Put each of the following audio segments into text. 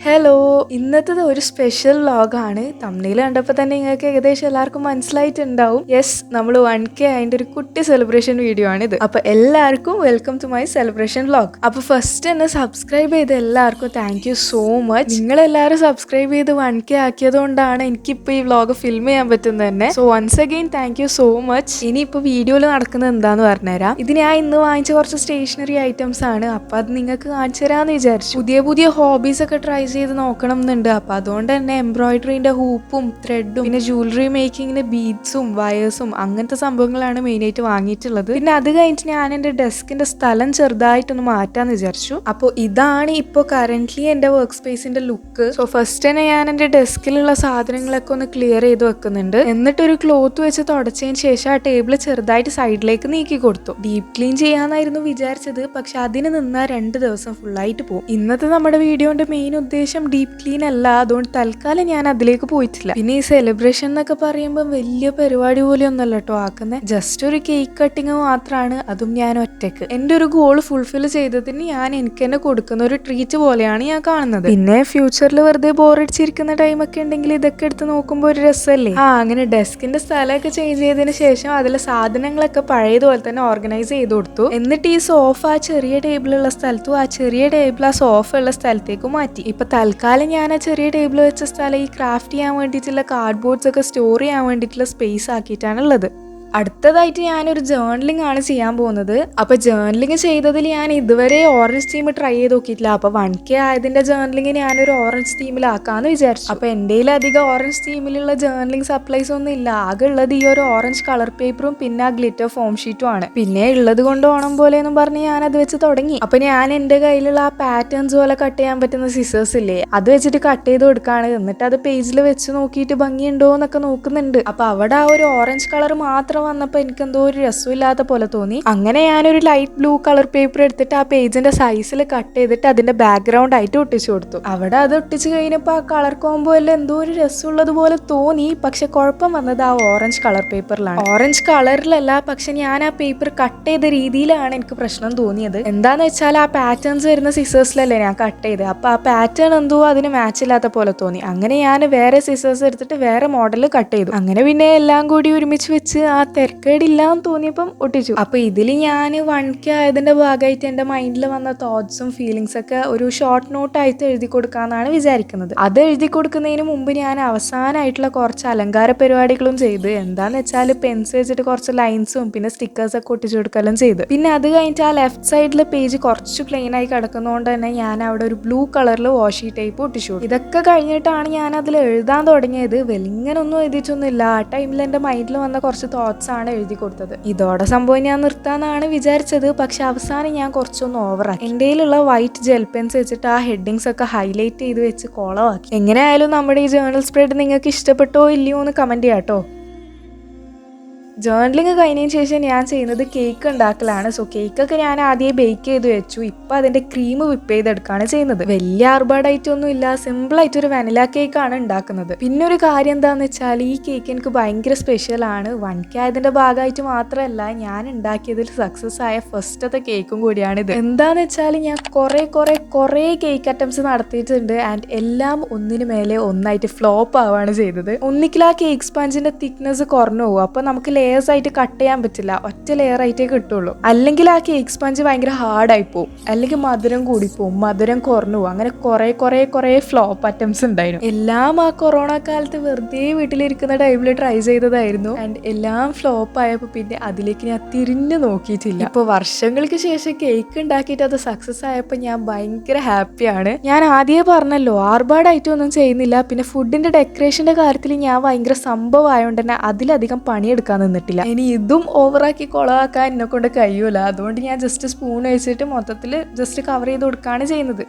Hello, ഇന്നത്തേത് ഒരു special വ്ലോഗാണ്. തമ്മിൽ കണ്ടപ്പോൾ തന്നെ നിങ്ങൾക്ക് ഏകദേശം എല്ലാവർക്കും മനസ്സിലായിട്ടുണ്ടാവും. യെസ്, നമ്മൾ 1K അതിൻ്റെ ഒരു കുട്ടി സെലിബ്രേഷൻ വീഡിയോ ആണിത്. അപ്പോൾ എല്ലാവർക്കും welcome to my celebration vlog. അപ്പോൾ ഫസ്റ്റ് തന്നെ സബ്സ്ക്രൈബ് ചെയ്ത് എല്ലാവർക്കും താങ്ക് യു സോ മച്ച്. നിങ്ങളെല്ലാവരും സബ്സ്ക്രൈബ് ചെയ്ത് 1K ആക്കിയത് കൊണ്ടാണ് എനിക്കിപ്പോൾ ഈ വ്ലോഗ് ഫിൽം ചെയ്യാൻ പറ്റുന്നത് തന്നെ. So once again thank you so much. ഇനിയിപ്പോൾ വീഡിയോയിൽ നടക്കുന്നത് എന്താന്ന് പറഞ്ഞുതരാം. ഇത് ഞാൻ ഇന്ന് വാങ്ങിച്ച കുറച്ച് സ്റ്റേഷനറി ഐറ്റംസ് ആണ്. അപ്പോൾ അത് നിങ്ങൾക്ക് കാണിച്ചു തരാമെന്ന് വിചാരിച്ചു. പുതിയ പുതിയ ഹോബീസ് ഒക്കെ ട്രൈ ചെയ്ത് നോക്കണം എന്നുണ്ട്. അപ്പൊ അതുകൊണ്ട് തന്നെ എംബ്രോയിഡറിന്റെ ഹൂപ്പും ത്രെഡും പിന്നെ ജ്വല്ലറി മേക്കിങ്ങിന് ബീഡ്സും വയേഴ്സും അങ്ങനത്തെ സംഭവങ്ങളാണ് മെയിൻ ആയിട്ട് വാങ്ങിയിട്ടുള്ളത്. പിന്നെ അത് കഴിഞ്ഞിട്ട് ഞാൻ എന്റെ ഡെസ്കിന്റെ സ്ഥലം ചെറുതായിട്ടൊന്ന് മാറ്റാന്ന് വിചാരിച്ചു. അപ്പോൾ ഇതാണ് ഇപ്പോൾ കറന്റ്ലി എന്റെ വർക്ക് സ്പേസിന്റെ ലുക്ക്. സോ ഫസ്റ്റ് തന്നെ ഞാൻ എന്റെ ഡെസ്കിലുള്ള സാധനങ്ങളൊക്കെ ഒന്ന് ക്ലിയർ ചെയ്ത് വെക്കുന്നുണ്ട്. എന്നിട്ട് ഒരു ക്ലോത്ത് വെച്ച് തുടച്ചതിന് ശേഷം ആ ടേബിൾ ചെറുതായിട്ട് സൈഡിലേക്ക് നീക്കി കൊടുത്തു. ഡീപ് ക്ലീൻ ചെയ്യാന്നായിരുന്നു വിചാരിച്ചത്, പക്ഷെ അതിന് നിന്നാ 2 ദിവസം ഫുള്ളായിട്ട് പോകും. ഇന്നത്തെ നമ്മുടെ വീഡിയോന്റെ മെയിൻ ഉദ്ദേശം ഡീപ് ക്ലീൻ അല്ല, അതുകൊണ്ട് തൽക്കാലം ഞാൻ അതിലേക്ക് പോയിട്ടില്ല. പിന്നെ ഈ സെലിബ്രേഷൻ എന്നൊക്കെ പറയുമ്പോൾ വലിയ പരിപാടി പോലെ ഒന്നല്ല കേട്ടോ ആക്കുന്നത്. ജസ്റ്റ് ഒരു കേക്ക് കട്ടിങ് മാത്രമാണ്, അതും ഞാൻ ഒറ്റക്ക്. എന്റെ ഒരു ഗോൾ ഫുൾഫിൽ ചെയ്തതിന് ഞാൻ എനിക്ക് തന്നെ കൊടുക്കുന്ന ഒരു ട്രീറ്റ് പോലെയാണ് ഞാൻ കാണുന്നത്. പിന്നെ ഫ്യൂച്ചറിൽ വെറുതെ ബോറടിച്ചിരിക്കുന്ന ടൈമൊക്കെ ഉണ്ടെങ്കിൽ ഇതൊക്കെ എടുത്ത് നോക്കുമ്പോൾ ഒരു രസമല്ലേ. അങ്ങനെ ഡെസ്കിന്റെ സ്ഥലമൊക്കെ ചേഞ്ച് ചെയ്തതിന് ശേഷം അതിലെ സാധനങ്ങളൊക്കെ പഴയതുപോലെ തന്നെ ഓർഗനൈസ് ചെയ്ത് കൊടുത്തു. എന്നിട്ട് ഈ സോഫ ആ ചെറിയ ടേബിളുള്ള സ്ഥലത്തും ആ ചെറിയ ടേബിൾ ആ സോഫ ഉള്ള സ്ഥലത്തേക്ക് മാറ്റി. ഇപ്പൊ തൽക്കാലം ഞാൻ ആ ചെറിയ ടേബിൾ വെച്ച സ്ഥലം ഈ ക്രാഫ്റ്റ് ചെയ്യാൻ വേണ്ടിയിട്ടുള്ള കാർഡ്ബോർഡ്സ് ഒക്കെ സ്റ്റോർ ചെയ്യാൻ വേണ്ടിയിട്ടുള്ള സ്പേസ് ആക്കിയിട്ടാണുള്ളത്. അടുത്തതായിട്ട് ഞാനൊരു ജേർണലിംഗ് ആണ് ചെയ്യാൻ പോകുന്നത്. അപ്പൊ ജേർണലിംഗ് ചെയ്തതിൽ ഞാൻ ഇതുവരെ ഓറഞ്ച് തീം ട്രൈ ചെയ്ത് നോക്കിയിട്ടില്ല. അപ്പൊ 1K ആയതിന്റെ ജേർണലിംഗ് ഞാനൊരു ഓറഞ്ച് തീമിലാക്കാന്ന് വിചാരിച്ചു. അപ്പൊ എൻ്റെ അധികം ഓറഞ്ച് തീമിലുള്ള ജേർണലിംഗ് സപ്ലൈസ് ഒന്നും ഇല്ല. ആകെ ഉള്ളത് ഈ ഒരു ഓറഞ്ച് കളർ പേപ്പറും പിന്നെ ആ ഗ്ലിറ്റർ ഫോം ഷീറ്റും ആണ്. പിന്നെ ഉള്ളത് കൊണ്ട് ഓണം പോലെ എന്നും പറഞ്ഞ് ഞാൻ അത് വെച്ച് തുടങ്ങി. അപ്പൊ ഞാൻ എന്റെ കയ്യിലുള്ള ആ പാറ്റേൺസ് പോലെ കട്ട് ചെയ്യാൻ പറ്റുന്ന സിസേഴ്സ് ഇല്ലേ, അത് വെച്ചിട്ട് കട്ട് ചെയ്ത് കൊടുക്കാണ്. എന്നിട്ട് അത് പേജിൽ വെച്ച് നോക്കിയിട്ട് ഭംഗിയുണ്ടോ എന്നൊക്കെ നോക്കുന്നുണ്ട്. അപ്പൊ അവിടെ ആ ഒരു ഓറഞ്ച് കളർ മാത്രം വന്നപ്പോൾ എനിക്കെന്തോ ഒരു രസമില്ലാത്ത പോലെ തോന്നി. അങ്ങനെ ഞാനൊരു ലൈറ്റ് ബ്ലൂ കളർ പേപ്പർ എടുത്തിട്ട് ആ പേജിന്റെ സൈസിൽ കട്ട് ചെയ്തിട്ട് അതിന്റെ ബാക്ക്ഗ്രൗണ്ട് ആയിട്ട് ഒട്ടിച്ചു കൊടുത്തു. അവിടെ അത് ഒട്ടിച്ചു കഴിഞ്ഞപ്പോൾ ആ കളർ കോംബോ എല്ലാം എന്തോ ഒരു രസമുള്ളത് പോലെ തോന്നി. പക്ഷെ കുഴപ്പം വന്നത് ആ ഓറഞ്ച് കളർ പേപ്പറിലാണ്. ഓറഞ്ച് കളറിലല്ല, പക്ഷെ ഞാൻ ആ പേപ്പർ കട്ട് ചെയ്ത രീതിയിലാണ് എനിക്ക് പ്രശ്നം തോന്നിയത്. എന്താന്ന് വെച്ചാൽ ആ പാറ്റേൺസ് വരുന്ന സിസേഴ്സിലല്ലേ ഞാൻ കട്ട് ചെയ്ത്. അപ്പൊ ആ പാറ്റേൺ എന്തോ അതിന് മാച്ച് ഇല്ലാത്ത പോലെ തോന്നി. അങ്ങനെ ഞാൻ വേറെ സിസേഴ്സ് എടുത്തിട്ട് വേറെ മോഡൽ കട്ട് ചെയ്തു. അങ്ങനെ പിന്നെ എല്ലാം കൂടി ഒരുമിച്ച് വെച്ച് ആ തിരക്കേടില്ലാന്ന് തോന്നിയപ്പം ഒട്ടിച്ചു. അപ്പൊ ഇതിൽ ഞാൻ 1K ആയതിന്റെ ഭാഗമായിട്ട് എന്റെ മൈൻഡിൽ വന്ന തോട്ട്സും ഫീലിങ്സ് ഒക്കെ ഒരു ഷോർട്ട് നോട്ടായിട്ട് എഴുതി കൊടുക്കാന്നാണ് വിചാരിക്കുന്നത്. അത് എഴുതി കൊടുക്കുന്നതിന് മുമ്പ് ഞാൻ അവസാനമായിട്ടുള്ള കുറച്ച് അലങ്കാര പരിപാടികളും ചെയ്ത്. എന്താന്ന് വെച്ചാൽ പെൻസ് വെച്ചിട്ട് കുറച്ച് ലൈൻസും പിന്നെ സ്റ്റിക്കേഴ്സ് ഒക്കെ ഒട്ടിച്ചു കൊടുക്കലും ചെയ്ത്. പിന്നെ അത് കഴിഞ്ഞിട്ട് ആ ലെഫ്റ്റ് സൈഡിലെ പേജ് കുറച്ച് പ്ലെയിൻ ആയി കിടക്കുന്നതുകൊണ്ട് തന്നെ ഞാൻ അവിടെ ഒരു ബ്ലൂ കളറിൽ വാഷി ടൈപ്പ് ഒട്ടിച്ചു. ഇതൊക്കെ കഴിഞ്ഞിട്ടാണ് ഞാൻ അതിൽ എഴുതാൻ തുടങ്ങിയത്. വെലിങ്ങനൊന്നും എഴുതിയിട്ടൊന്നുമില്ല. ആ ടൈമിൽ എന്റെ മൈൻഡിൽ വന്ന കുറച്ച് തോട്ട്സ് ആണ് എഴുതി കൊടുത്തത്. ഇതോടെ സംഭവം ഞാൻ നിർത്താന്നാണ് വിചാരിച്ചത്. പക്ഷെ അവസാനം ഞാൻ കുറച്ചൊന്ന് ഓവറാക്കി. എൻ്റെ കയ്യിലുള്ള വൈറ്റ് ജെൽ പെൻസ് വെച്ചിട്ട് ആ ഹെഡിങ്സ് ഒക്കെ ഹൈലൈറ്റ് ചെയ്ത് വെച്ച് കോളമാക്കി. എങ്ങനെയായാലും നമ്മുടെ ഈ ജേർണൽ സ്പ്രെഡ് നിങ്ങൾക്ക് ഇഷ്ടപ്പെട്ടോ ഇല്ലയോ എന്ന് കമന്റ് ചെയ്യാട്ടോ. ജേർണലിംഗ് കഴിഞ്ഞതിന് ശേഷം ഞാൻ ചെയ്യുന്നത് കേക്ക് ഉണ്ടാക്കലാണ്. സോ കേക്കൊക്കെ ഞാൻ ആദ്യം ബേക്ക് ചെയ്ത് വെച്ചു. ഇപ്പം അതിൻ്റെ ക്രീം വിപ്പ് ചെയ്തെടുക്കുകയാണ് ചെയ്യുന്നത്. വലിയ ആർഭാടായിട്ടൊന്നും ഇല്ല, സിമ്പിളായിട്ട് ഒരു വെനില കേക്കാണ് ഉണ്ടാക്കുന്നത്. പിന്നെ ഒരു കാര്യം എന്താണെന്ന് വെച്ചാൽ ഈ കേക്ക് എനിക്ക് ഭയങ്കര സ്പെഷ്യലാണ്. 1K ആയതിൻ്റെ ഭാഗമായിട്ട് മാത്രമല്ല, ഞാൻ ഉണ്ടാക്കിയതിൽ സക്സസ് ആയ ഫസ്റ്റത്തെ കേക്കും കൂടിയാണിത്. എന്താണെന്ന് വെച്ചാൽ ഞാൻ കുറേ കേക്ക് ഐറ്റംസ് നടത്തിയിട്ടുണ്ട്. ആൻഡ് എല്ലാം ഒന്നിനു മേലെ ഒന്നായിട്ട് ഫ്ലോപ്പ് ആവുകയാണ് ചെയ്തത്. ഒന്നിക്കിൽ ആ കേക്ക് സ്പഞ്ചിൻ്റെ തിക്നെസ് കുറഞ്ഞു പോകും. അപ്പോൾ നമുക്ക് ലെയേഴ്സ് ആയിട്ട് കട്ട് ചെയ്യാൻ പറ്റില്ല, ഒറ്റ ലെയർ ആയിട്ടേ കിട്ടുള്ളൂ. അല്ലെങ്കിൽ ആ കേക്ക് സ്പഞ്ച് ഭയങ്കര ഹാർഡായി പോകും, അല്ലെങ്കിൽ മധുരം കൂടിപ്പോവും, മധുരം കുറഞ്ഞു പോകും. അങ്ങനെ കുറേ ഫ്ലോപ്പ് ഐറ്റംസ് ഉണ്ടായിരുന്നു. എല്ലാം ആ കൊറോണ കാലത്ത് വെറുതെ വീട്ടിലിരിക്കുന്ന ടൈമിൽ ട്രൈ ചെയ്തതായിരുന്നു. ആൻഡ് എല്ലാം ഫ്ലോപ്പ് ആയപ്പോൾ പിന്നെ അതിലേക്ക് ഞാൻ തിരിഞ്ഞു നോക്കിയിട്ടില്ല. ഇപ്പോൾ വർഷങ്ങൾക്ക് ശേഷം കേക്ക് ഉണ്ടാക്കിയിട്ട് അത് സക്സസ് ആയപ്പോൾ ഞാൻ ഭയങ്കര ഹാപ്പിയാണ്. ഞാൻ ആദ്യമേ പറഞ്ഞല്ലോ, ആർഭാടായിട്ട് ഒന്നും ചെയ്യുന്നില്ല. പിന്നെ ഫുഡിന്റെ ഡെക്കറേഷന്റെ കാര്യത്തിൽ ഞാൻ ഭയങ്കര സംഭവമായതുകൊണ്ട് തന്നെ അതിലധികം പണിയെടുക്കാൻ നിന്നിട്ടില്ല. ഇനി ഇതും ഓവറാക്കി കൊളവാക്കാൻ എന്നെ കൊണ്ട് കഴിയൂല. അതുകൊണ്ട് ഞാൻ ജസ്റ്റ് സ്പൂൺ വെച്ചിട്ട് മൊത്തത്തിൽ ജസ്റ്റ് കവർ ചെയ്ത് കൊടുക്കുകയാണ് ചെയ്യുന്നത്.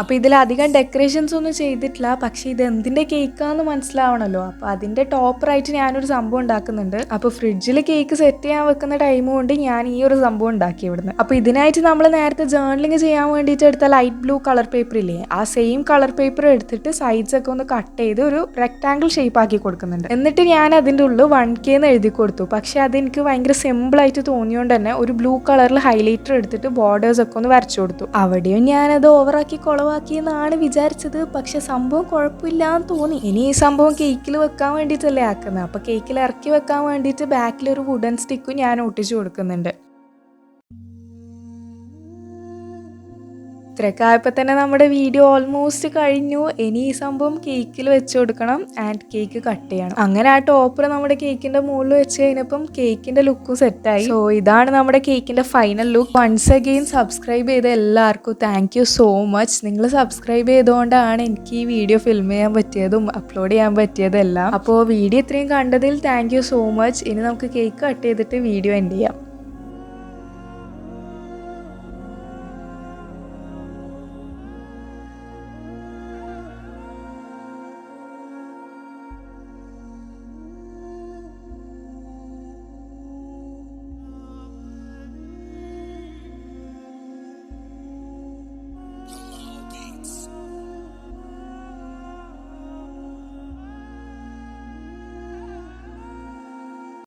അപ്പോൾ ഇതിലധികം ഡെക്കറേഷൻസ് ഒന്നും ചെയ്തിട്ടില്ല. പക്ഷേ ഇത് എന്തിൻ്റെ കേക്കാന്ന് മനസ്സിലാവണമല്ലോ. അപ്പോൾ അതിൻ്റെ ടോപ്പറായിട്ട് ഞാനൊരു സംഭവം ഉണ്ടാക്കുന്നുണ്ട്. അപ്പോൾ ഫ്രിഡ്ജിൽ കേക്ക് സെറ്റ് ചെയ്യാൻ വെക്കുന്ന ടൈം കൊണ്ട് ഞാൻ ഈ ഒരു സംഭവം ഉണ്ടാക്കി ഇവിടുന്ന്. അപ്പോൾ ഇതിനായിട്ട് നമ്മൾ നേരത്തെ ജേർണലിംഗ് ചെയ്യാൻ വേണ്ടിയിട്ട് എടുത്ത ലൈറ്റ് ബ്ലൂ കളർ പേപ്പർ ഇല്ലേ, ആ സെയിം കളർ പേപ്പർ എടുത്തിട്ട് സൈഡ്സ് ഒക്കെ ഒന്ന് കട്ട് ചെയ്ത് ഒരു റെക്ടാങ്കിൾ ഷേപ്പ് ആക്കി കൊടുക്കുന്നുണ്ട്. എന്നിട്ട് ഞാൻ അതിൻ്റെ ഉള്ളിൽ 1K എന്ന് എഴുതി കൊടുത്തു. പക്ഷേ അതെനിക്ക് ഭയങ്കര സിമ്പിളായിട്ട് തോന്നിയോണ്ട് തന്നെ ഒരു ബ്ലൂ കളറിൽ ഹൈലൈറ്റർ എടുത്തിട്ട് ബോർഡേഴ്സ് ഒക്കെ ഒന്ന് വരച്ചു കൊടുത്തു. അവിടെയും ഞാനത് ഓവറാക്കി കുളവാക്കിയെന്നാണ് വിചാരിച്ചത്. പക്ഷെ സംഭവം കുഴപ്പമില്ലാന്ന് തോന്നി. ഇനി ഈ സംഭവം കേക്കിൽ വെക്കാൻ വേണ്ടിയിട്ടല്ലേ ആക്കുന്നത്. അപ്പോൾ കേക്കിൽ ഇറക്കി വെക്കാൻ വേണ്ടിയിട്ട് ബാക്കിലൊരു വുഡൻ സ്റ്റിക്കും ഞാൻ ഒട്ടിച്ചു കൊടുക്കുന്നുണ്ട്. ഇത്രയൊക്കെ ആയപ്പോൾ തന്നെ നമ്മുടെ വീഡിയോ ഓൾമോസ്റ്റ് കഴിഞ്ഞു. ഇനി ഈ സംഭവം കേക്കിൽ വെച്ച് കൊടുക്കണം ആൻഡ് കേക്ക് കട്ട് ചെയ്യണം. അങ്ങനെ ആ ടോപ്പർ നമ്മുടെ കേക്കിന്റെ മുകളിൽ വെച്ച് കഴിഞ്ഞപ്പം കേക്കിന്റെ ലുക്കും സെറ്റായി. സോ ഇതാണ് നമ്മുടെ കേക്കിന്റെ final look. Once again subscribe ചെയ്ത എല്ലാവർക്കും താങ്ക് യു സോ മച്ച്. നിങ്ങൾ സബ്സ്ക്രൈബ് ചെയ്തുകൊണ്ടാണ് എനിക്ക് ഈ വീഡിയോ ഫിൽം ചെയ്യാൻ പറ്റിയതും അപ്ലോഡ് ചെയ്യാൻ പറ്റിയതെല്ലാം. അപ്പോൾ വീഡിയോ ഇത്രയും കണ്ടതിൽ താങ്ക് യു സോ മച്ച്. ഇനി നമുക്ക് കേക്ക് കട്ട് ചെയ്തിട്ട് വീഡിയോ എൻഡ് ചെയ്യാം.